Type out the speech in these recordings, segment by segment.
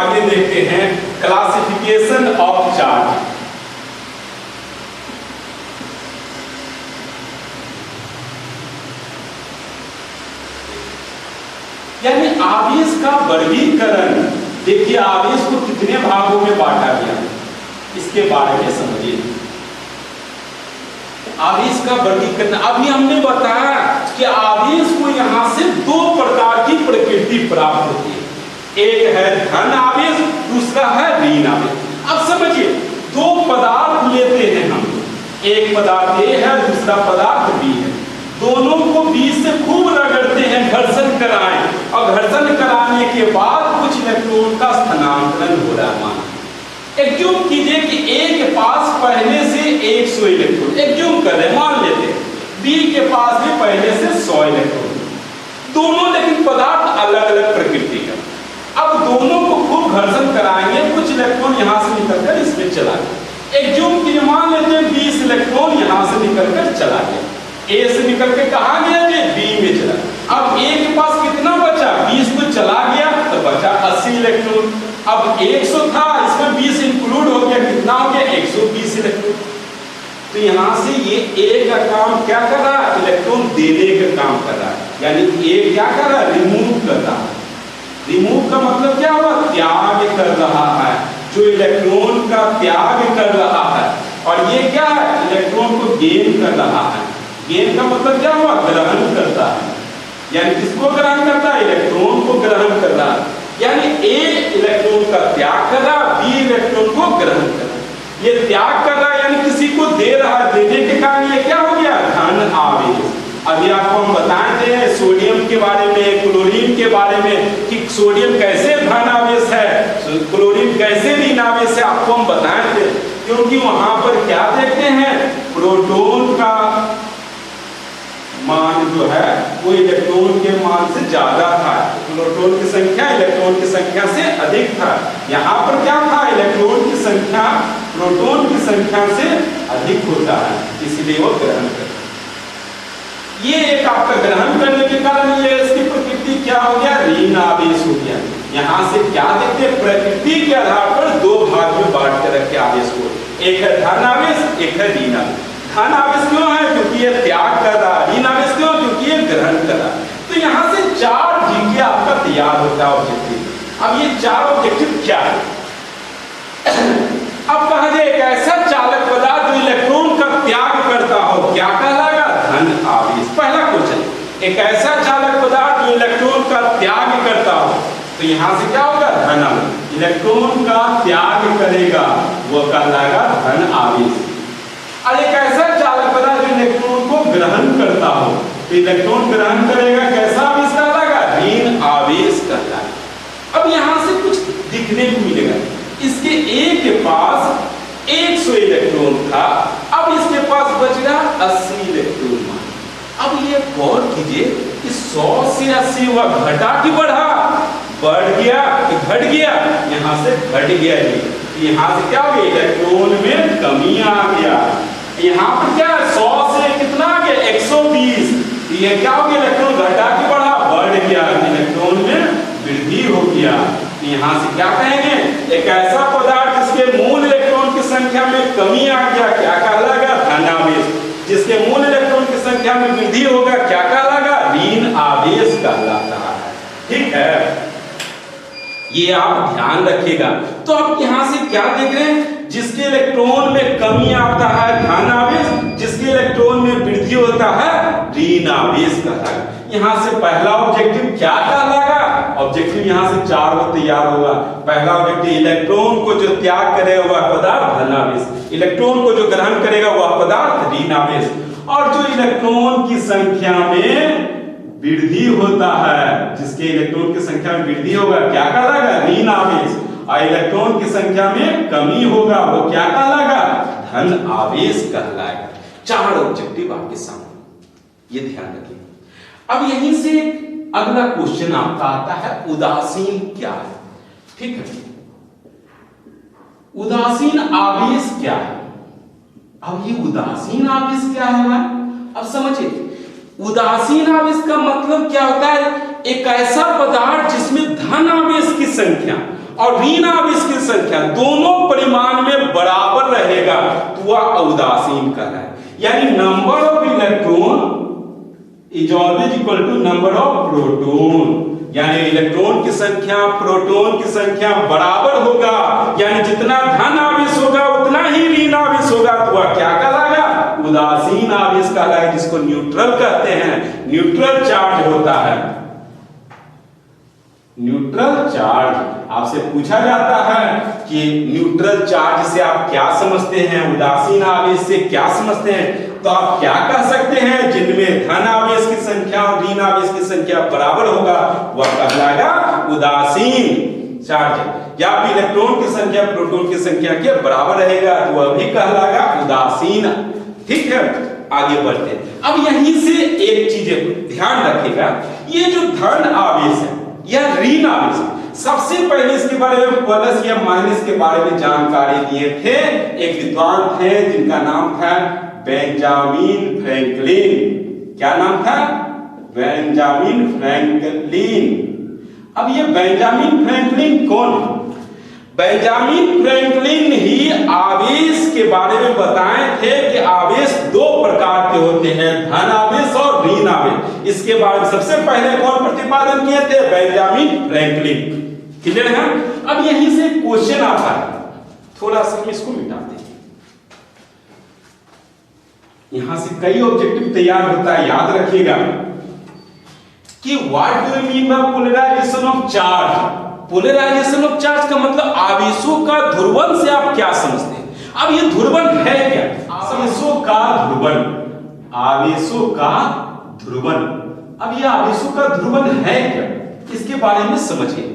आगे देखते हैं क्लासिफिकेशन ऑफ चार्ज। यानी आवेश का वर्गीकरण। देखिए आवेश को कितने भागों में बांटा गया, इसके बारे में समझिए। आवेश का वर्गीकरण अभी हमने बताया कि आवेश को यहां से दो प्रकार की प्रकृति प्राप्त होती है, एक है धन आवेश, दूसरा है ऋण आवेश। अब समझिए, दो पदार्थ लेते हैं हम, एक पदार्थ ए है, दूसरा पदार्थ बी है। दोनों को बी से खूब रगड़ते हैं, घर्षण कराएं, और घर्षण कराने के बाद कुछ इलेक्ट्रॉन का स्थानांतरण हो रहा है। माना एज्यूम कीजिए कि ए के पास पहले से 100 इलेक्ट्रॉन, एज्यूम कर रहे हैं, मान लेते हैं बी के पास भी पहले से 100 इलेक्ट्रॉन, दोनों लेकिन पदार्थ अलग अलग प्रकृति का। अब दोनों को खूब घर्षण कराएंगे, कुछ इलेक्ट्रॉन यहां से निकलकर इसमें चला गया। एज्यूम कीजिए, मान लेते हैं 20 इलेक्ट्रॉन यहां से निकलकर चला गया, ए से निकल के कहां गया जी, बी में चला। अब ए के पास कितना बचा, 20 तो चला गया तो बचा 80 इलेक्ट्रॉन। अब 100 था, इसमें 20 इंक्लूड हो गया, कितना हो गया 120 इलेक्ट्रॉन। तो यहां से ये ए का काम क्या कर रहा है, इलेक्ट्रॉन देने का काम कर रहा है। यानी ए क्या कर रहा है, रिमूव कर रहा है। रिमूव का मतलब क्या हुआ, त्याग कर रहा है, जो इलेक्ट्रॉन का त्याग कर रहा है। और ये क्या है, इलेक्ट्रॉन को गेन कर रहा है। गेन का मतलब क्या हुआ, ग्रहण करता है। यानी किसको ग्रहण करता है, इलेक्ट्रॉन को ग्रहण कर रहा है। यानी ए इलेक्ट्रॉन का त्याग कर रहा, बी इलेक्ट्रॉन को ग्रहण कर रहा। ये त्याग कर रहा यानी किसी को दे रहा, देने के कारण ये क्या हो गया, धन आवेश। अभी आपको हम बताए थे सोडियम के बारे में, क्लोरीन के बारे में, कि सोडियम कैसे धन आवेश है, क्लोरीन कैसे ऋण आवेश है, आपको हम बताए थे। क्योंकि वहां पर क्या देखते हैं, प्रोटॉन का मान जो है वो इलेक्ट्रॉन के मान से ज्यादा था, प्रोटॉन की संख्या इलेक्ट्रॉन की संख्या से अधिक था। यहाँ पर क्या था, इलेक्ट्रॉन की संख्या प्रोटॉन की संख्या से अधिक होता है, इसलिए वो ग्रहण करता है। ये एक आपका ग्रहण करने के कारण ये इसकी प्रकृति क्या हो गया, ऋण आवेश हो गया। यहाँ से क्या देखते हैं, प्रकृति के आधार पर दो भाग में बांट के रखे आवेश को, एक है धन आवेश, एक है ऋण आवेश। धन आवेश क्यों है, क्योंकि ये त्याग कर रहा है। ऋण आवेश क्यों, क्योंकि ये ग्रहण कर रहा है। तो यहाँ से 4 जीके आपका तैयार होता है ऑब्जेक्टिव। अब ये 4 ऑब्जेक्टिव क्या है, अब कहा जाए एक ऐसा चालक पदार्थ जो इलेक्ट्रॉन का त्याग करता हो, क्या कहलाएगा, धन आवेश। पहला क्वेश्चन, एक ऐसा चालक पदार्थ जो इलेक्ट्रॉन का त्याग करता हो, तो यहाँ से क्या होगा, धन आवेश। इलेक्ट्रॉन का त्याग करेगा वो कहलाएगा धन आवेश। और एक ऐसा चालक पदार्थ जो इलेक्ट्रॉन को ग्रहण करता हो, तो इलेक्ट्रॉन ग्रहण करेगा, कैसा आवेश कहलाएगा, ऋण आवेश कहलाएगा। अब यहाँ से कुछ दिखने को मिलेगा, इसके ए के पास 100 इलेक्ट्रॉन था, अब इसके पास बच गया 80 इलेक्ट्रॉन। अब ये गौर कीजिए कि 100 से 80 हुआ, घटा कि बढ़ा, बढ़ गया कि घट गया, यहाँ से घट गया जी। यहाँ से क्या हो गया, इलेक्ट्रॉन में कमी आ गया। यहाँ पर क्या 100 से कितना आ गया, 120। ये क्या हो गया, इलेक्ट्रॉन घटा कि बढ़ा, बढ़ गया, इलेक्ट्रॉन में वृद्धि हो गया। यहाँ से क्या कहेंगे, एक ऐसा पदार्थ जिसके मूल इलेक्ट्रॉन की संख्या में कमी आ गया, क्या कहलाएगा, धन आवेश। जिसके मूल इलेक्ट्रॉन की संख्या में वृद्धि होगा, क्या कहलाएगा, ऋण आवेश कहलाता है। ठीक है, ये आप ध्यान रखिएगा। तो आप यहाँ से क्या देख रहे हैं, जिसके इलेक्ट्रॉन में कमी आता है धन आवेश, जिसके इलेक्ट्रॉन में वृद्धि होता है ऋण आवेश कहलाएगा। यहाँ से पहला ऑब्जेक्टिव क्या कहलाएगा, ऑब्जेक्टिव यहाँ से 4 तैयार होगा। पहला ऑब्जेक्टिव, इलेक्ट्रॉन को जो त्याग करेगा वह पदार्थ धन आवेश, इलेक्ट्रॉन को जो ग्रहण करेगा वह पदार्थ ऋण आवेश, और जो इलेक्ट्रॉन की संख्या में वृद्धि होता है, जिसके इलेक्ट्रॉन की संख्या में वृद्धि होगा क्या कहलाएगा, ऋण आवेश, और इलेक्ट्रॉन की संख्या में कमी होगा वो क्या कहलाएगा, धन आवेश कहलाएगा। 4 ऑब्जेक्टिव आपके सामने, ये ध्यान रखिए। अब यहीं से अगला क्वेश्चन आपका आता है, उदासीन क्या है। ठीक है, उदासीन आवेश क्या है। अब ये उदासीन आवेश क्या है, अब समझिए। उदासीन आवेश का मतलब क्या होता है, एक ऐसा पदार्थ जिसमें धन आवेश की संख्या और ऋण आवेश की संख्या दोनों परिमाण में बराबर रहेगा तो वह उदासीन कहलाए। यानी number of electron is always equal to number of proton, यानी इलेक्ट्रॉन की संख्या प्रोटॉन की संख्या बराबर होगा, यानी जितना धन आवेश होगा उतना ही ऋण आवेश होगा तो वह क्या कहलाएगा? उदासीन आवेश कहलाएगा, जिसको न्यूट्रल कहते हैं। न्यूट्रल चार्ज होता है। न्यूट्रल चार्ज आपसे पूछा जाता है कि न्यूट्रल चार्ज से आप क्या समझते हैं, उदासीन आवेश से क्या समझते हैं, तो आप क्या कह सकते हैं? जिनमें धन आवेश की संख्या और ऋण आवेश की संख्या बराबर होगा वह कहलाएगा उदासीन चार्ज। या फिर इलेक्ट्रॉन की संख्या प्रोटॉन की संख्या के बराबर रहेगा तो वह भी कहलाएगा उदासीन। ठीक है, आगे बढ़ते हैं। अब यहीं से एक चीज ध्यान रखिएगा, ये जो धन आवेश है या ऋण आवेश, सबसे पहले इसके बारे में प्लस या माइनस के बारे में जानकारी दिए थे एक विद्वान थे जिनका नाम था बेंजामिन फ्रैंकलिन। क्या नाम था? Benjamin Franklin. अब ये बेंजामिन फ्रैंकलिन कौन है? बेंजामिन फ्रैंकलिन ही आवेश के बारे में बताए थे कि आवेश दो प्रकार के होते हैं, धन आवेश और ऋण आवेश। इसके बारे में सबसे पहले कौन प्रतिपादन किए थे? Benjamin Franklin. क्लियर है? अब यहीं से क्वेश्चन आता है, थोड़ा सा इसको मिटाते हैं। यहां से कई ऑब्जेक्टिव तैयार होता है, याद रखिएगा कि what do you mean by polarization of charge. Polarization of charge का मतलब आवेशों का ध्रुवन से आप क्या समझते हैं? अब ये ध्रुवन है क्या? आवेशों का ध्रुवन, आवेशों का ध्रुवन। अब ये आवेशों का ध्रुवन है क्या, इसके बारे में समझिए।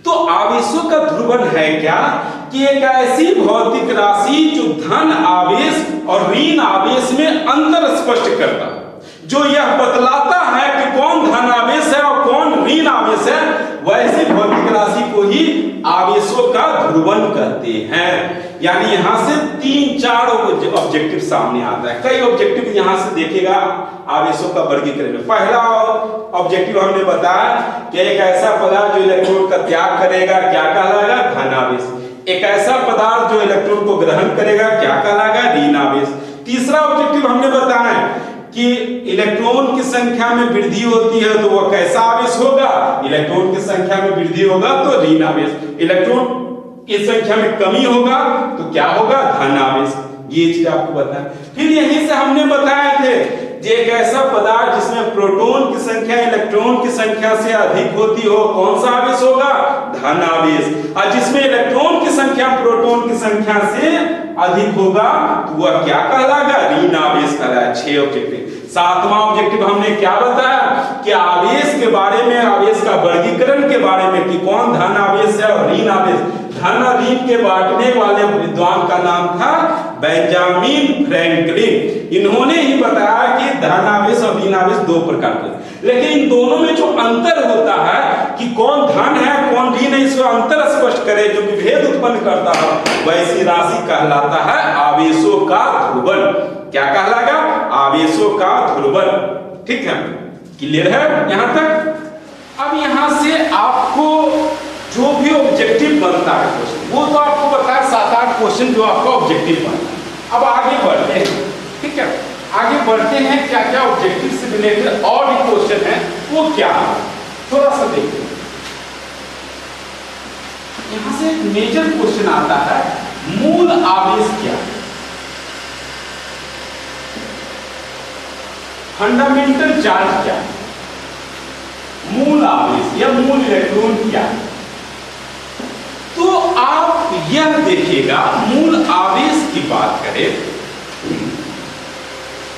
तो आवेशों का ध्रुवन है क्या कि एक ऐसी भौतिक राशि जो धन आवेश और ऋण आवेश में अंतर स्पष्ट करता, जो यह बतलाता है कि कौन धन आवेश है और कौन ऋण आवेश है, वैसी भौतिक राशि को ही आवेशों का ध्रुवन कहते हैं। यानी यहां से 3-4 ऑब्जेक्टिव सामने आता है। कई ऑब्जेक्टिव यहां से देखिएगा आवेशों का वर्गीकरण। पहला ऑब्जेक्टिव हमने बताया कि एक ऐसा पदार्थ जो इलेक्ट्रॉन का त्याग करेगा क्या कहलाएगा? धन आवेश। एक ऐसा पदार्थ जो इलेक्ट्रॉन को ग्रहण करेगा क्या कहलाएगा? ऋण आवेश। तीसरा ऑब्जेक्टिव हमने बताया कि इलेक्ट्रॉन की संख्या में वृद्धि होती है तो वह कैसा आवेश होगा? इलेक्ट्रॉन की संख्या में वृद्धि होगा तो ऋण आवेश। इलेक्ट्रॉन की संख्या में कमी होगा तो क्या होगा? धन आवेश। ये चीज आपको बताया। फिर यहीं से हमने बताए थे कि एक ऐसा पदार्थ जिसमें प्रोटॉन की संख्या इलेक्ट्रॉन की संख्या से अधिक होती हो, कौन सा आवेश होगा? धन आवेश। और जिसमें इलेक्ट्रॉन की संख्या प्रोटॉन की संख्या से अधिक होगा तो वह क्या कहलाएगा? ऋण आवेश कहलाएगा। 6 ऑब्जेक्टिव। 7वां ऑब्जेक्टिव हमने क्या बताया कि आवेश के बारे में, आवेश का वर्गीकरण के बारे में कि कौन धन आवेश है और ऋण आवेश। धन और ऋण के बांटने वाले विद्वान का नाम था बेंजामिन फ्रैंकलिन। इन्होंने ही बताया कि धन आवेश और ऋण आवेश दो प्रकार के, लेकिन इन दोनों में जो अंतर होता है कि कौन धन है कौन ऋण है, इसको अंतर स्पष्ट करे जो विभेद उत्पन्न करता है, वैसी राशि कहलाता है आवेशों का ध्रुवन। क्या कहलाएगा? आवेशों का ध्रुवन। ठीक है, क्लियर है यहां तक? अब यहां से आपको जो भी ऑब्जेक्टिव बनता है क्वेश्चन, वो तो आपको बताया 7-8 क्वेश्चन जो आपका ऑब्जेक्टिव बनता है। अब आगे बढ़ते हैं। ठीक है, आगे बढ़ते हैं क्या क्या ऑब्जेक्टिव से रिलेटेड और भी क्वेश्चन है वो क्या है, थोड़ा सा देखते हैं। यहां से एक मेजर क्वेश्चन आता है, मूल आवेश क्या है? फंडामेंटल चार्ज क्या है? मूल आवेश या मूल इलेक्ट्रॉन क्या है? तो आप यह देखिएगा, मूल आवेश की बात करें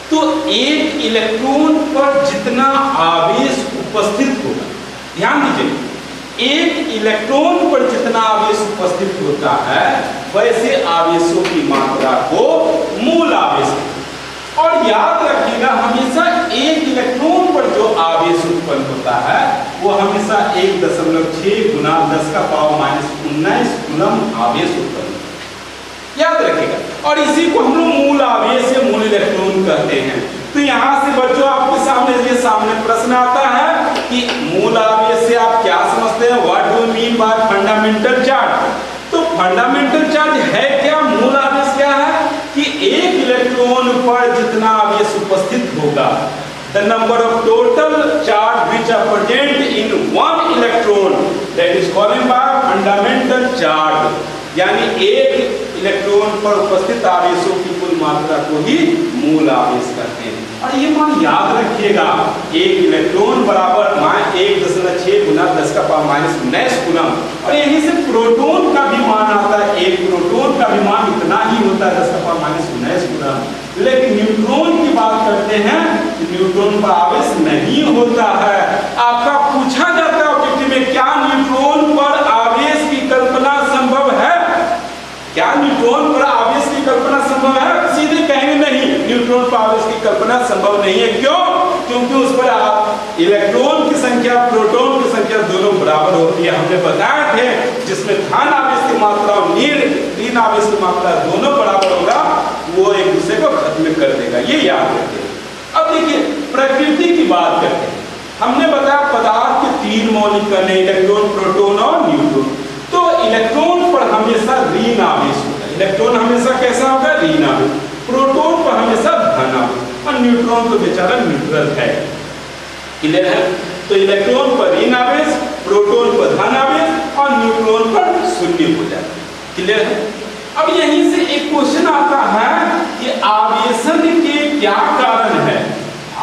तो एक इलेक्ट्रॉन पर जितना आवेश उपस्थित होगा, ध्यान दीजिए, एक इलेक्ट्रॉन पर जितना आवेश उपस्थित होता है वैसे आवेशों की मात्रा को मूल आवेश। और याद रखिएगा, हमेशा एक इलेक्ट्रॉन पर जो आवेश उत्पन्न होता है वो हमेशा 1.6 गुना 10⁻⁻19 कूलम आवेश उत्पन्न, याद रखिएगा। और इसी को हम लोग मूल आवेश या मूल इलेक्ट्रॉन कहते हैं। तो यहाँ से बच्चों आपके सामने प्रश्न आता है कि मूल आवेश से आप क्या समझते हैं? व्हाट डू यू मीन की बात फंडामेंटल चार्ज। तो फंडामेंटल चार्ज है क्या, मूल आवेश क्या है कि एक इलेक्ट्रॉन पर जितना आवेश उपस्थित होगा, the number of total charge which are present in one electron that is called by fundamental charge. यानी एक इलेक्ट्रॉन पर उपस्थित आवेशों की कुल मात्रा को ही मूल आवेश कहते हैं। और ये मान याद रखिएगा, एक इलेक्ट्रॉन बराबर मान 1.6 गुना 10⁻⁹ कूलम। और यहीं से प्रोटॉन का भी मान आता है, एक प्रोटॉन का भी मान इतना ही होता है 10⁻⁹ कूलम। लेकिन न्यूट्रॉन की बात करते हैं कि न्यूट्रॉन पर आवेश नहीं होता है। आपका पूछा जाता है ऑब्जेक्टिव में, क्या न्यूट्रॉन पर आवेश की कल्पना संभव है? क्या न्यूट्रॉन पर आवेश की कल्पना संभव है? सीधे कहेंगे नहीं, न्यूट्रॉन पर आवेश की कल्पना संभव नहीं है। क्यों? क्योंकि उस पर इलेक्ट्रॉन की संख्या प्रोटॉन की संख्या दोनों बराबर होती है। हमने बताया थे जिसमें धन आवेश की मात्रा और ऋण आवेश की मात्रा दोनों बराबर होगा, वो एक दूसरे को खत्म कर देगा। ये याद रखिए। अब देखिए प्रकृति की बात करते हैं। हमने बताया पदार्थ के 3 मौलिक कण हैं, इलेक्ट्रॉन, प्रोटॉन और न्यूट्रॉन। तो इलेक्ट्रॉन पर हमेशा ऋण आवेश होगा, इलेक्ट्रॉन हमेशा कैसा होगा, ऋण आवेश। प्रोटॉन पर हमेशा धन आवेश, और न्यूट्रॉन तो बेचारा न्यूट्रल है। क्लियर है? तो इलेक्ट्रॉन पर ऋण आवेश, प्रोटॉन पर धन आवेश और न्यूट्रॉन पर शून्य हो जाता है। क्लियर है? अब यहीं से एक क्वेश्चन आता है कि आवेशन के क्या कारण है,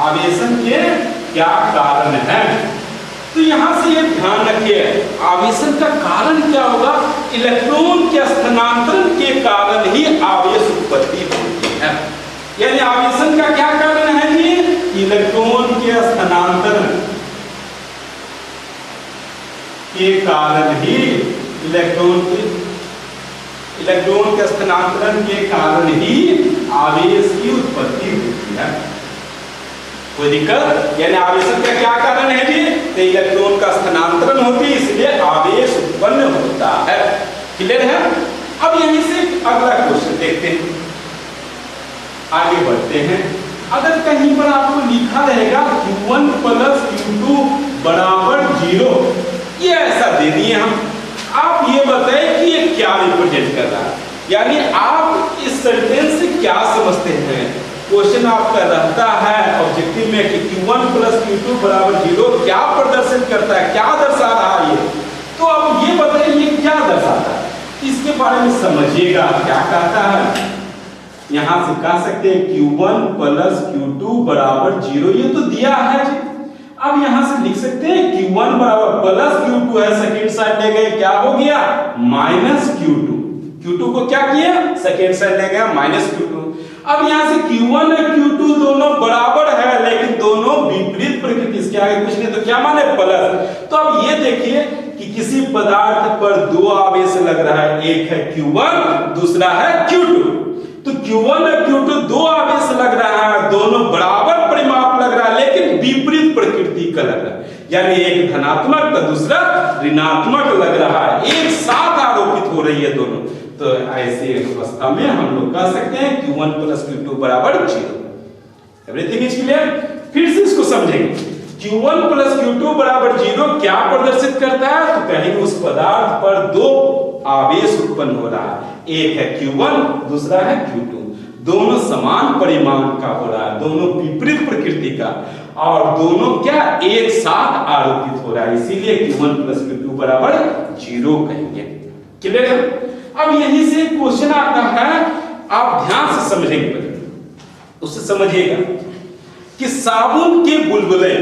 आवेशन के क्या कारण है। तो यहां से ये ध्यान रखिए, आवेशन का कारण क्या होगा, इलेक्ट्रॉन के स्थानांतरण के कारण ही आवेश उत्पत्ति होती है। यानी आवेशन का क्या कारण है जी, इलेक्ट्रॉन के स्थानांतरण के कारण ही इलेक्ट्रॉन के स्थानांतरण के कारण ही आवेश की उत्पत्ति होती है। कोई दिक्कत? यानी आवेशन का क्या कारण है जी, तो इलेक्ट्रॉन का स्थानांतरण होती है, इसलिए आवेश उत्पन्न होता है। क्लियर है? अब यहीं से अगला क्वेश्चन देखते हैं, आगे बढ़ते हैं। अगर कहीं पर आपको लिखा रहेगा Q1 + Q2 बराबर 0, ये ऐसा दे दिए हम, आप ये बताएं कि ये क्या रिप्रेजेंट कर रहा है, यानी आप इस सेंटेंस से क्या समझते हैं। क्वेश्चन आपका रहता है ऑब्जेक्टिव में कि Q1 + Q2 बराबर 0 क्या प्रदर्शित करता है, क्या दर्शा रहा है ये। तो अब ये बताइए ये क्या दर्शाता है, इसके बारे में समझिएगा क्या कहता है। यहां से कह सकते हैं Q1 + Q2 बराबर 0, ये तो दिया है जी। अब यहां से लिख सकते हैं Q1 बराबर +Q2 है, सेकेंड साइड ले गए, क्या हो गया -Q2। Q2 को क्या किया, सेकेंड साइड ले गया -Q2। अब यहां से Q1 और Q2 दोनों बराबर है, लेकिन दोनों विपरीत प्रकृति, इसके आगे कुछ नहीं तो क्या माने प्लस। तो अब ये देखिए कि किसी पदार्थ पर 2 आवेश लग रहा है, एक है Q1 दूसरा है Q2। तो Q1 और Q2 2 आवेश लग रहा है, दोनों बराबर परिमाप लग रहा है, लेकिन विपरीत प्रकृति का लग रहा है। यानी एक धनात्मक तो दूसरा ऋणात्मक लग रहा है, एक साथ आरोपित हो रही है दोनों। तो ऐसी अवस्था में हम लोग कह सकते हैं Q1 + Q2 बराबर 0। Everything is clear? फिर से इसको समझेंगे। Q1 + Q2 बराबर 0 क्या प्रदर्शित करता है, तो कहीं उस पदार्थ पर 2 आवेश उत्पन्न हो रहा है, एक है Q1 दूसरा है Q2, दोनों समान परिमाण का हो रहा है, दोनों विपरीत प्रकृति का, और दोनों क्या एक साथ आरोपित हो रहा है, इसीलिए Q1 + Q2 बराबर 0 कहेंगे। क्लियर है? अब यहीं से क्वेश्चन आता है, आप ध्यान से समझेंगे, उससे समझिएगा कि साबुन के बुलबुले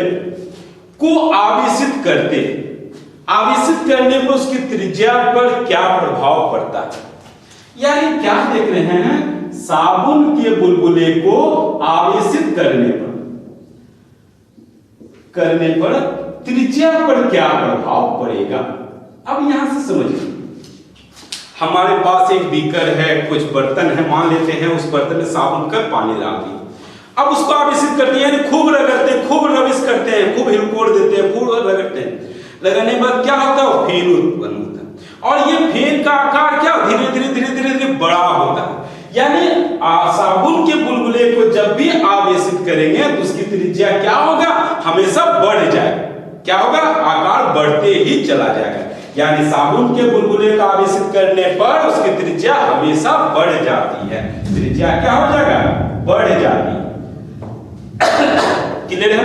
को आवेशित करने पर उसकी त्रिज्या पर क्या प्रभाव पड़ता है। यानी क्या देख रहे हैं, साबुन के बुलबुले को आवेशित करने पर त्रिज्या पर क्या प्रभाव पड़ेगा। अब यहां से समझिए, हमारे पास एक बीकर है, कुछ बर्तन है, मान लेते हैं उस बर्तन में साबुन का पानी डाल दिए, अब उसको आवेशित करते हैं, यानी खूब रगड़ते हैं, खूब रविश करते हैं, खूब हिलकोड़ देते हैं, खूब रगड़ते हैं। लगाने के बाद क्या होता है, फेन उत्पन्न होता है, और ये फेन का आकार क्या धीरे धीरे बड़ा होता है। यानी साबुन के बुलबुले को जब भी आवेशित करेंगे तो उसकी त्रिज्या क्या होगा, हमेशा बढ़ जाएगा। क्या होगा, आकार बढ़ते ही चला जाएगा। यानी साबुन के बुलबुले का आवेशित करने पर उसकी त्रिज्या हमेशा बढ़ जाती है। त्रिज्या क्या हो जाएगा? बढ़ जाती है। क्लियर है?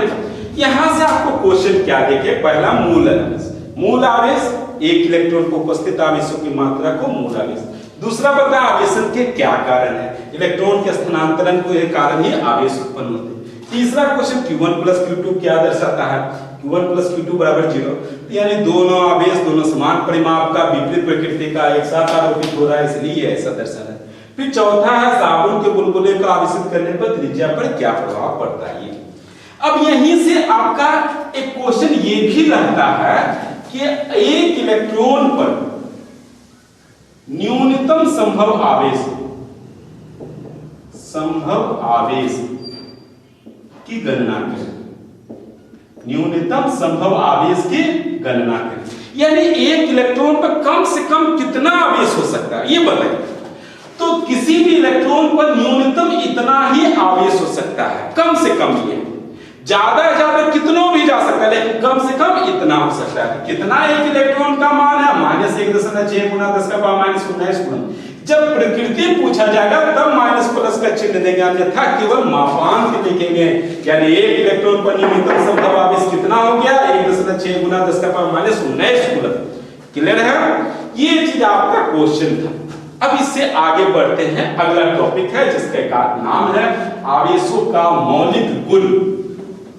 यहां से आपको क्वेश्चन क्या देखे? पहला मूल आवेश। मूल आवेश एक इलेक्ट्रॉन को उपस्थित आवेशों की मात्रा को मूल आवेश। दूसरा बता आवेशन के क्या कारण है? इलेक्ट्रॉन के स्थानांतरण के कारण ही आवेश उत्पन्न होते हैं। तीसरा क्वेश्चन Q1 प्लस Q2 क्या दर्शाता है? Q1 प्लस Q2 बराबर 0, यानी दोनों आवेश दोनों समान परिमाप का विपरीत प्रकृति का एक साथ आरोपित हो रहा है, इसलिए ऐसा दर्शा रहा है। फिर चौथा है साबुन के बुलबुले का आवेशित करने पर त्रिज्या पर क्या प्रभाव पड़ता है। अब यहीं से आपका एक क्वेश्चन ये भी रहता है कि एक इलेक्ट्रॉन पर न्यूनतम संभव आवेश की गणना करें। न्यूनतम संभव आवेश की गणना करें, यानी एक इलेक्ट्रॉन पर कम से कम कितना आवेश हो सकता है ये बताइए। तो किसी भी इलेक्ट्रॉन पर न्यूनतम इतना ही आवेश हो सकता है, कम से कम ये। ज्यादा कितनों भी जा सकता है, लेकिन कम से कम इतना हो सकता है। कितना एक इलेक्ट्रॉन का मान है? -1.6 गुना 10 का पावर -19 गुना। जब प्रकृति पूछा जाएगा तब माइनस प्लस का चिन्ह देंगे, अन्यथा केवल मापांक लिखेंगे। यानी एक इलेक्ट्रॉन पर न्यूनतम संभव आवेश कितना हो गया? 1.6 गुना 10 का पावर -19 गुना। क्लियर है? ये चीज आपका क्वेश्चन था। अब इससे आगे बढ़ते हैं, अगला टॉपिक है जिसका नाम है आवेशों का मौलिक गुण।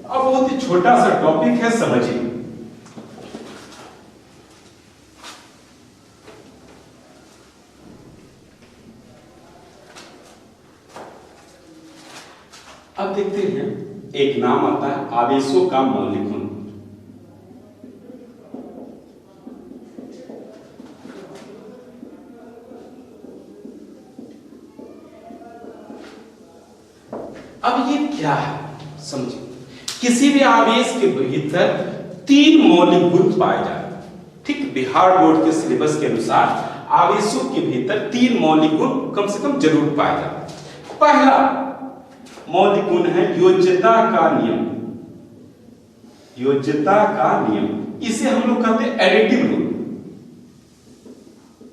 अब बहुत ही छोटा सा टॉपिक है, समझिए। अब देखते हैं, एक नाम आता है आवेशों का मौलिक गुण। अब ये क्या है समझिए। किसी भी आवेश के भीतर 3 मौलिक गुण पाए जाते हैं। ठीक, बिहार बोर्ड के सिलेबस के अनुसार आवेशों के भीतर 3 मौलिक गुण कम से कम जरूर पाए जाते हैं। पहला मौलिक गुण है योज्यता का नियम। योज्यता का नियम, इसे हम लोग कहते हैं एडिटिव रूल।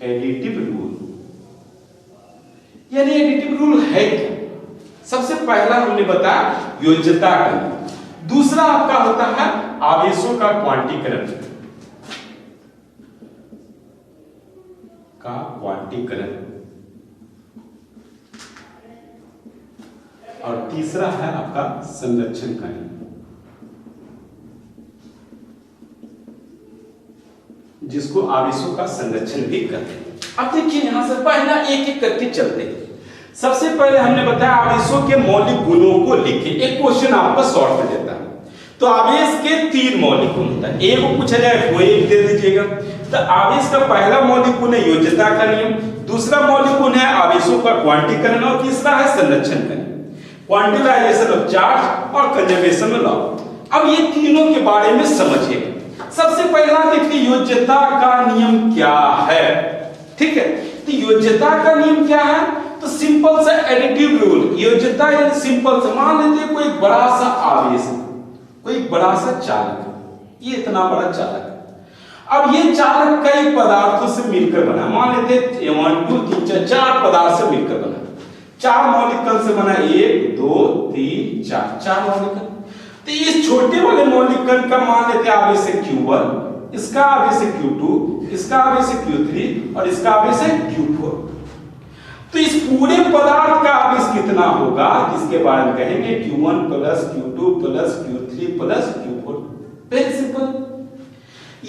एडिटिव रूल यानी एडिटिव रूल है क्या? सबसे पहला हमने बताया योज्यता का नियम। दूसरा आपका होता है आवेशों का क्वांटीकरण और तीसरा है आपका संरक्षण का नियम, जिसको आवेशों का संरक्षण भी कहते हैं। अब देखिए यहां से पहला एक एक करके चलते हैं। सबसे पहले हमने बताया आवेशों के मौलिक गुणों को लिखिए। एक क्वेश्चन आपको शॉर्ट में देता है, तो आवेश के 3 मौलिक गुण होता है। एक को पूछा जाए वो एक दे दीजिएगा। तो आवेश का पहला मौलिक गुण है योज्यता का नियम, दूसरा मौलिक गुण है आवेशों का क्वांटीकरण और तीसरा है संरक्षण का नियम, क्वांटिलाइजेशन ऑफ चार्ज और कंजर्वेशन ऑफ लॉ। अब ये तीनों के बारे में समझिए। सबसे पहला देखिए योज्यता का नियम क्या है। ठीक है, तो योज्यता का नियम क्या है? तो सिंपल सा एडिटिव रूल। योज्यता यानी सिंपल सा, मान लीजिए कोई बड़ा सा आवेश, कोई बड़ा सा चालक, ये इतना बड़ा चालक। अब ये चालक कई पदार्थों से मिलकर बना, मान लेते 1 2 3 4 पदार्थ से मिलकर बना। 4 मौलिक कण से बना, 1 2 3 4 मौलिक कण। तो इस छोटे वाले मौलिक कण का मान लेते आवेश है Q1, इसका आवेश है Q2, इसका आवेश है Q3 और इसका आवेश है Q4। तो इस पूरे पदार्थ का आवेश कितना होगा, जिसके बारे में कहेंगे Q1 plus Q2 plus Q3 plus Q4। Very simple.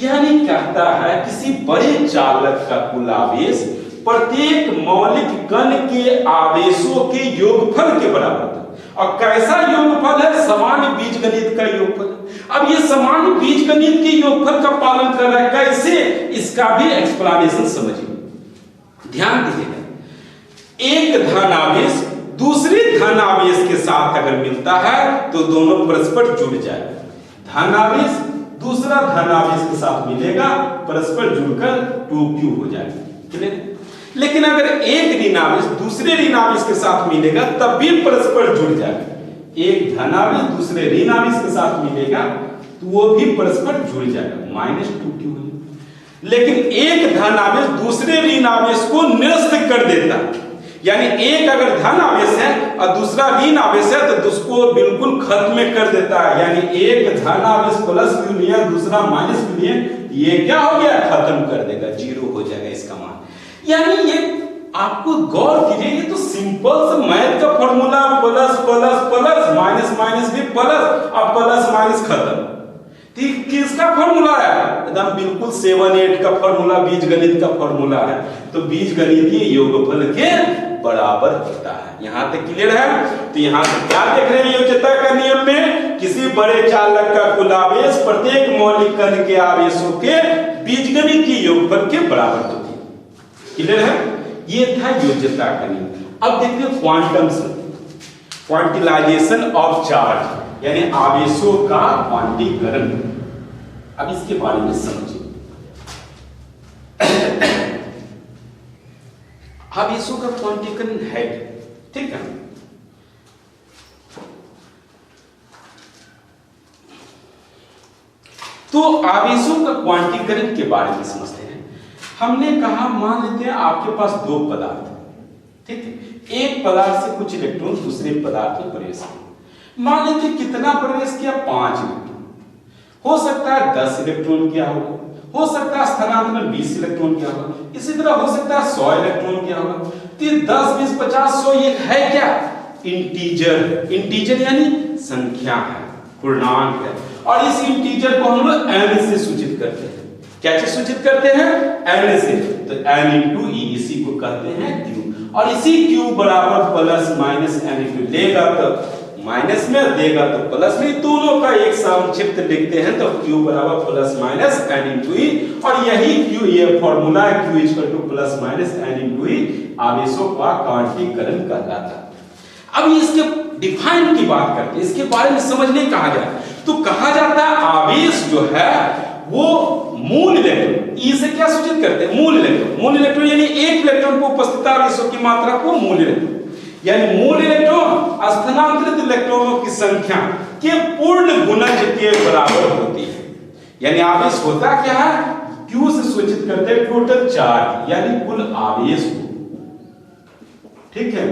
यानी कहता है किसी बड़े चालक का कुल आवेश प्रत्येक मौलिक कण के आवेशों के योगफल के बराबर था। और कैसा योगफल है? सामान्य बीजगणित का योगफल। अब ये सामान्य बीजगणित के योगफल का पालन कर रहा है, कैसे? इसका भी एक्सप्लेनेशन समझिए, ध्यान दीजिएगा। एक धन आवेश दूसरे धन आवेश के साथ अगर मिलता है तो दोनों परस्पर जुड़ जाएगा। धन आवेश दूसरा धन आवेश के साथ मिलेगा, परस्पर जुड़कर 2q हो जाएगा। लेकिन अगर एक ऋण आवेश दूसरे ऋण आवेश के साथ मिलेगा तब भी परस्पर जुड़ जाएगा। एक धन आवेश दूसरे ऋण आवेश के साथ मिलेगा तो वो भी परस्पर जुड़ जाएगा, -2q हो जाएगा। लेकिन एक धन आवेश दूसरे ऋण आवेश को निरस्त कर देता है। यानी एक अगर धन आवेश है और दूसरा ऋण आवेश है तो उसको बिल्कुल खत्म कर देता है। यानी एक धन आवेश प्लस क्यू लिया, दूसरा माइनस क्यू लिया, ये क्या हो गया, खत्म कर देगा, जीरो हो जाएगा इसका मान। यानी ये आपको गौर कीजिए, ये तो सिंपल से मैथ का formula, plus plus plus, minus minus भी प्लस, अब प्लस माइनस खत्म। ठीक किसका फॉर्मूला है, एकदम बिल्कुल 7-8 का फॉर्मूला, बीजगणित का फॉर्मूला है। तो बीजगणितीय योगफल के बराबर होता है। यहां तक क्लियर है। तो यहां से क्या देख रहे हैं, योज्यता का नियम में किसी बड़े चालक का कुल आवेश प्रत्येक मौलिक कण के आवेशों के बीजगणितीय योगफल के बराबर होती है। क्लियर है, ये था योज्यता का नियम। अब देखते हैं क्वांटम से, क्वांटिलाइजेशन ऑफ चार्ज, यानी आवेशों का क्वांटीकरण। अब इसके बारे में समझिए। आवेशों का क्वांटीकरण है, ठीक है। तो आवेशों का क्वांटीकरण के बारे में समझते हैं। हमने कहा, मान लेते हैं आपके पास दो पदार्थ, ठीक है। एक पदार्थ से कुछ इलेक्ट्रॉन दूसरे पदार्थ में प्रवेश किया। मान लीजिए कितना प्रवेश किया, 5 इलेक्ट्रॉन। हो सकता है 10 इलेक्ट्रॉन किया होगा, हो सकता है स्थानांतरण 20 इलेक्ट्रॉन किया होगा, इसी तरह हो सकता है 100 इलेक्ट्रॉन किया होगा। तो 10, 20, 50, 100 ये है क्या, इंटीजर। इंटीजर यानी संख्या है, पूर्णांक है। और इस इंटीजर को हम लोग n से सूचित करते हैं। क्या से सूचित करते हैं, n से। तो n इंटू ई, इसी को कहते हैं q। और इसी q बराबर प्लस माइनस n इंटू, लेगा तो माइनस में, देगा तो प्लस में, दोनों का एक संक्षिप्त लिखते हैं तो q बराबर plus minus n into e. और यही q, ये फॉर्मूला है, q equal to plus minus n into e, आवेशों का क्वांटीकरण कहलाता है। अब इसके डिफाइन की बात करते हैं, इसके बारे में समझने कहा जाए तो कहा जाता है आवेश जो है वो मूल इलेक्ट्रॉन, ई से क्या सूचित करते हैं, मूल इलेक्ट्रॉन। मूल इलेक्ट्रॉन यानी एक इलेक्ट्रॉन को उपस्थित आवेशों की मात्रा को मूल इलेक्ट्रॉन, यानी मूल इलेक्ट्रॉन स्थानांतरित इलेक्ट्रॉनों की संख्या के पूर्ण गुणज के बराबर होती है। यानी आवेश होता क्या है, Q से सूचित करते हैं टोटल चार्ज, यानी कुल आवेश को, ठीक है।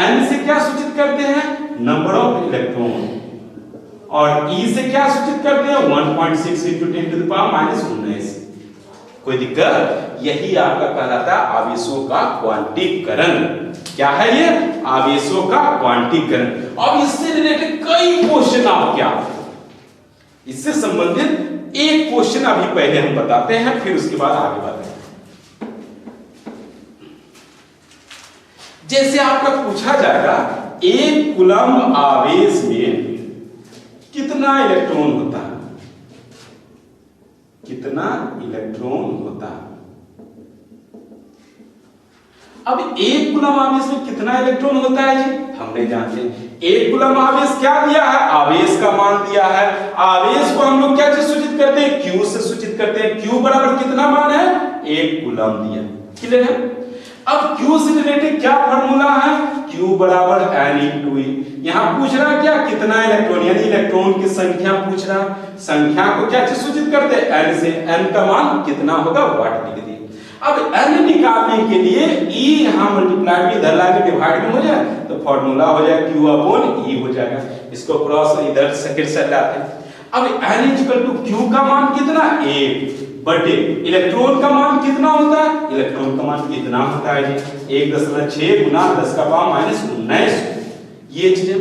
N से क्या सूचित करते हैं, नंबर ऑफ इलेक्ट्रॉन। और E से क्या सूचित करते हैं, 1.6 into 10 to the power minus 19। कोई दिक्कत, यही आपका कहलाता है आवेशों का क्वांटीकरण। क्या है ये, आवेशों का क्वांटीकरण। अब इससे रिलेटेड कई क्वेश्चन आपके आते हैं, इससे संबंधित एक क्वेश्चन अभी पहले हम बताते हैं, फिर उसके बाद आगे बढ़ते हैं। जैसे आपका पूछा जाएगा, एक कूलम्ब आवेश में कितना इलेक्ट्रॉन होता है, कितना इलेक्ट्रॉन होता है। अब एक कूलम्ब आवेश में कितना इलेक्ट्रॉन होता है जी, हम नहीं जानते। एक कूलम्ब आवेश क्या दिया है, आवेश का मान दिया है। आवेश को हम लोग क्या से सूचित करते हैं, Q से सूचित करते हैं। Q बराबर कितना मान है, एक कूलम्ब दिया। क्लियर है। अब Q से रिलेटेड क्या फॉर्मूला है, Q बराबर n इंटू ई। यहां पूछ रहा है क्या, कितना इलेक्ट्रॉन, यानी इलेक्ट्रॉन की संख्या पूछ रहा है। संख्या को क्या से सूचित करते हैं, n से। n का मान कितना होगा, वाट लिख दिए। अब n निकालने के लिए e यहां मल्टीप्लाई में इधर लाके डिवाइड में हो जाए तो फॉर्मूला हो जाए q अपॉन e हो जाएगा। इसको क्रॉस इधर सेकंड साइड लाते हैं। अब n इक्वल टू q का मान कितना, 1 बटे इलेक्ट्रॉन का मान कितना होता है, इलेक्ट्रॉन का मान कितना होता है जी, 1.6 गुना 10 का पावर माइनस 19। ये चीजें।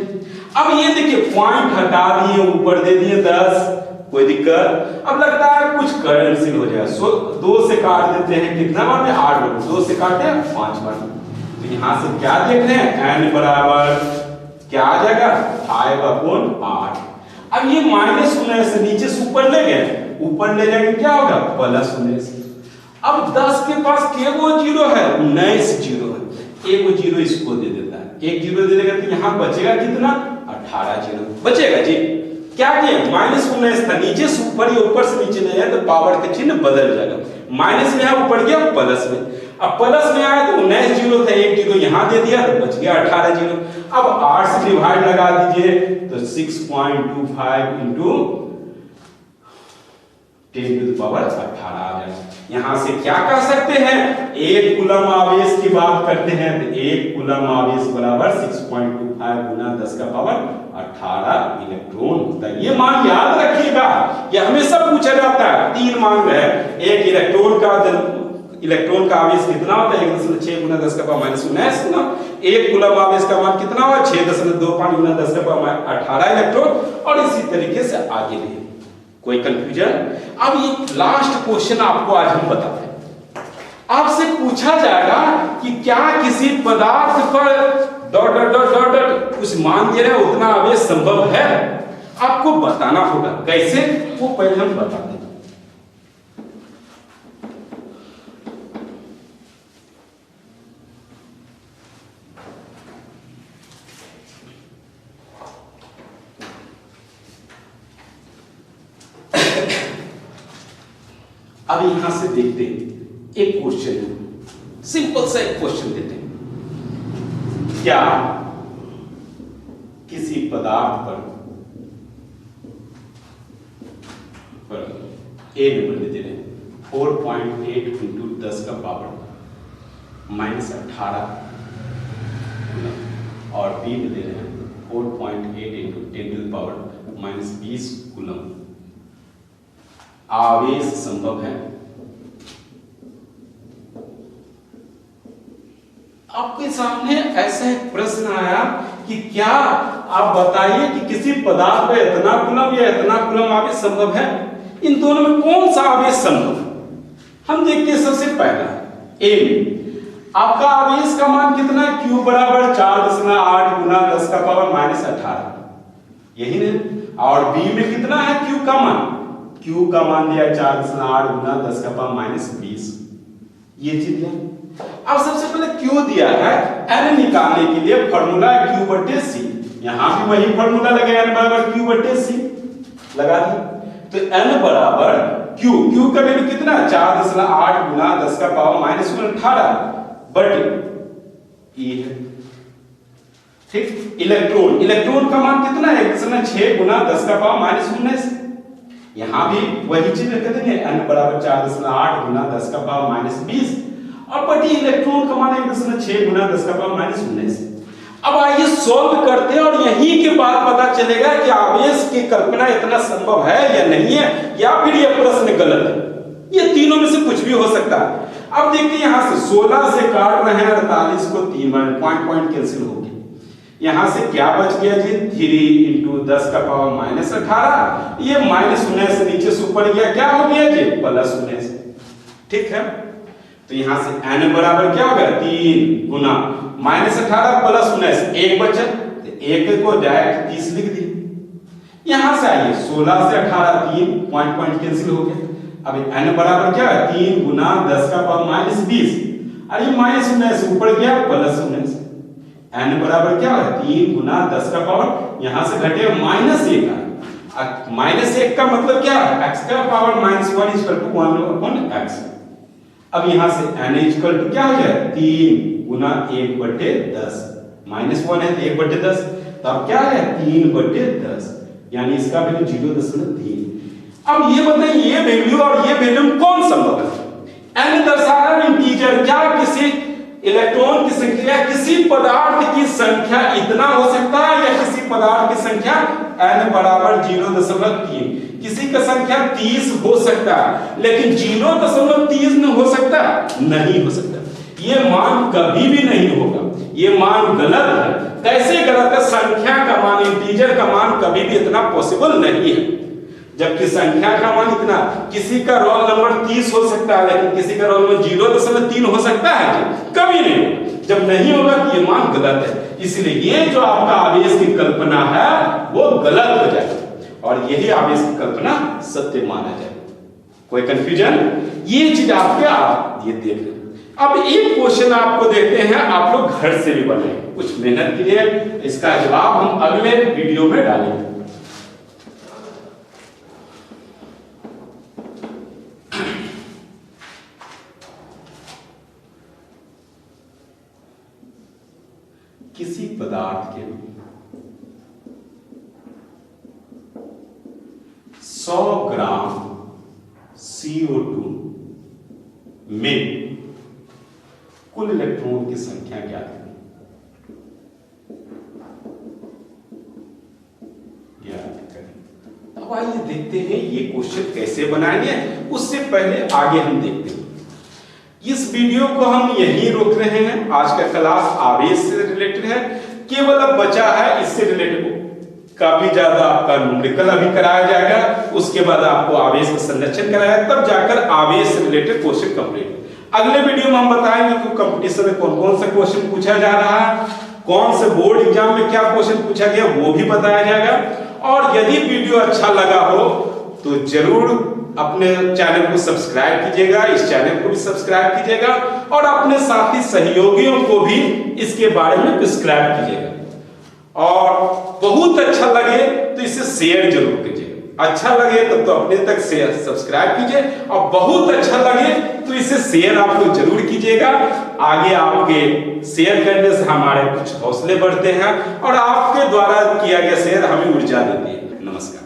अब ये देखिए पॉइंट हटा दिए, ऊपर दे दिए 10, कोई दिक्कत। अब लगता है कुछ कैंसिल हो जाए, 2 से काट देते हैं, कितना बार में 8 बार, 2 से काटे 5 बार। तो यहां से क्या देख रहे हैं, n बराबर क्या आ जाएगा, 5/8। अब ये माइनस 19 से नीचे से ऊपर ले गए, ऊपर ले जाएंगे क्या होगा, प्लस 19। अब 10 के पास केवो जीरो है, 19 जीरो है, एक जीरो इसको दे देता है, एक जीरो दे देगा तो यहां बचेगा कितना, 18 जीरो बचेगा जी। क्या किया, माइनस 19 था, नीचे से ऊपर या ऊपर से नीचे ले जाए तो पावर का चिन्ह बदल जाएगा। माइनस में यहां ऊपर गया प्लस में, अब प्लस में आया तो 19 जीरो था, एक जीरो यहां दे दिया तो बच गया 18 जीरो। अब 8 से डिवाइड लगा दीजिए तो 6.25 इंटू 10 टू द पावर 18 आ जाएगा। यहां से क्या कह सकते हैं, एक कूलम आवेश की बात करते हैं तो एक कूलम आवेश बराबर 6.25 गुना 10 का पावर 18 इलेक्ट्रॉन होता है। ये मान याद रखिएगा, ये हमेशा पूछा जाता है। 3 मान है, एक इलेक्ट्रॉन का आवेश कितना होता है 1.6 गुना 10 का पावर -19 गुना, एक कूलम आवेश का मान कितना हुआ 6.25 गुना 10 का पावर 18 इलेक्ट्रॉन, और इसी तरीके से आगे भी। कोई कंफ्यूजन? अब ये लास्ट क्वेश्चन आपको आज हम बताते हैं। आपसे पूछा जाएगा कि क्या किसी पदार्थ पर dot dot dot dot dot कुछ मान दे रहे उतना आवेश संभव है, आपको बताना होगा। कैसे, वो पहले हम बताते हैं। अब यहां से देखते हैं एक क्वेश्चन, सिंपल सा एक क्वेश्चन देते हैं। क्या किसी पदार्थ पर ए नंबर दे रहे हैं 4.8 इंटू 10 का पावर -18 और बी में दे रहे हैं 4.8 into 10 to the power -20 coulomb आवेश संभव है। आपके सामने ऐसा एक प्रश्न आया कि क्या आप बताइए कि किसी पदार्थ में इतना कूलम या इतना कूलम आवेश संभव है, इन दोनों में कौन सा आवेश संभव है। हम देखते हैं सबसे पहला ए में आपका आवेश का मान कितना है, Q बराबर 4.8 गुना 10 का पावर -18, यही ना। और बी में कितना है Q का मान, Q का मान दिया 4.8 गुना 10 का पावर -20, ये चीज है। अब सबसे पहले Q दिया है, N निकालने के लिए फॉर्मूला है Q बटे C, यहां भी वही फॉर्मूला लगा N बराबर Q बटे C लगा दिया। तो N बराबर Q का वैल्यू कितना है 4.8 गुना 10 का पावर -18 बटे E है, ठीक। इलेक्ट्रॉन का मान कितना है 1.6 गुना 10 का पावर -19, यहां भी वही चीज लिख देंगे n बराबर 4.8 गुना 10 का पावर -20 और बटी इलेक्ट्रॉन का मान 1.6 गुना 10 का पावर -19। अब आइए सॉल्व करते हैं और यहीं के बाद पता चलेगा कि आवेश की कल्पना इतना संभव है या नहीं है, या फिर यह प्रश्न गलत है। ये तीनों में से कुछ भी हो सकता है। अब देखिए यहां से 16 से काट रहे हैं 48 को 3 पॉइंट कैंसिल हो गया। यहां से क्या बच गया जी 3 इंटू 10 का पावर -18, ये -19 से नीचे से ऊपर गया, क्या हो गया जी +19, ठीक है। तो यहां से n बराबर क्या हो गया 3 गुना -18 +19, 1 बचा, तो 1 को डायरेक्ट 30 लिख दिए। यहां से आइए 16 से 18 3 पॉइंट कैंसिल हो गया। अब n बराबर क्या है 3 गुना 10 का पावर -20, और ये -19 से ऊपर गया +19, n बराबर क्या है 3 गुना 10 का पावर यहां से घटे -1, -1 का मतलब क्या है x का पावर -1 = 1/x। अब यहां से n = क्या हो जाए 3 गुना 1/10, -1 है तो 1/10, तो अब क्या है 3/10, यानी इसका वैल्यू 0.3। अब ये बताइए ये वैल्यू और ये वैल्यू कौन संभव है। n दर्शा रहा है इंटीजर, क्या किसी इलेक्ट्रॉन की संख्या, किसी पदार्थ की संख्या इतना हो सकता है या किसी पदार्थ की संख्या n बराबर 0.3, किसी का संख्या 30 हो सकता है लेकिन 0.30 न हो सकता, नहीं हो सकता। ये मान कभी भी नहीं होगा, ये मान गलत है। कैसे गलत है, संख्या का मान इंटीजर का मान कभी भी इतना पॉसिबल नहीं है, जबकि संख्या का मान इतना, किसी का रोल नंबर 30 हो सकता है लेकिन किसी का रोल नंबर 0.3 हो सकता है, कभी नहीं। जब नहीं होगा कि ये मान गलत है, इसलिए ये जो आपका आवेश की कल्पना है वो गलत हो जाएगी और यही आवेश की कल्पना सत्य माना जाए। कोई कंफ्यूजन, ये चीज आप ये देख रहे। अब एक क्वेश्चन आपको देते हैं, आप लोग घर से भी बनाएं, कुछ मेहनत कीजिए, इसका जवाब हम अगले वीडियो में डालेंगे। किसी पदार्थ के 100 ग्राम CO2 इलेक्ट्रॉन की संख्या ज्ञात करें। अब आइए देखते हैं ये क्वेश्चन कैसे बनाएंगे। उससे पहले आगे हम देखते हैं, इस वीडियो को हम यहीं रोक रहे हैं। आज का क्लास आवेश से रिलेटेड है, केवल अब बचा है इससे रिलेटेड काफी ज्यादा आपका न्यूमेरिकल अभी कराया जाएगा, उसके बाद आपको आवेश का संरक्षण कराया, तब जाकर आवेश से रिलेटेड क्वेश्चन कंप्लीट। अगले वीडियो में हम बताएंगे कि कंपटीशन में कौन कौन सा क्वेश्चन पूछा जा रहा है, कौन से बोर्ड एग्जाम में क्या क्वेश्चन पूछा गया वो भी बताया जाएगा। और यदि वीडियो अच्छा लगा हो तो जरूर अपने चैनल को सब्सक्राइब कीजिएगा, इस चैनल को भी सब्सक्राइब कीजिएगा और अपने साथी सहयोगियों को भी इसके बारे में प्रिस्क्राइब कीजिएगा। और बहुत अच्छा लगे तो इसे शेयर जरूर कीजिए, अच्छा लगे तब तो अपने तक शेयर सब्सक्राइब कीजिए, और बहुत अच्छा लगे तो इसे शेयर आप लोग जरूर कीजिएगा। आगे आपके शेयर करने से हमारे कुछ हौसले बढ़ते हैं और आपके द्वारा किया गया शेयर हमें ऊर्जा देती है। नमस्कार।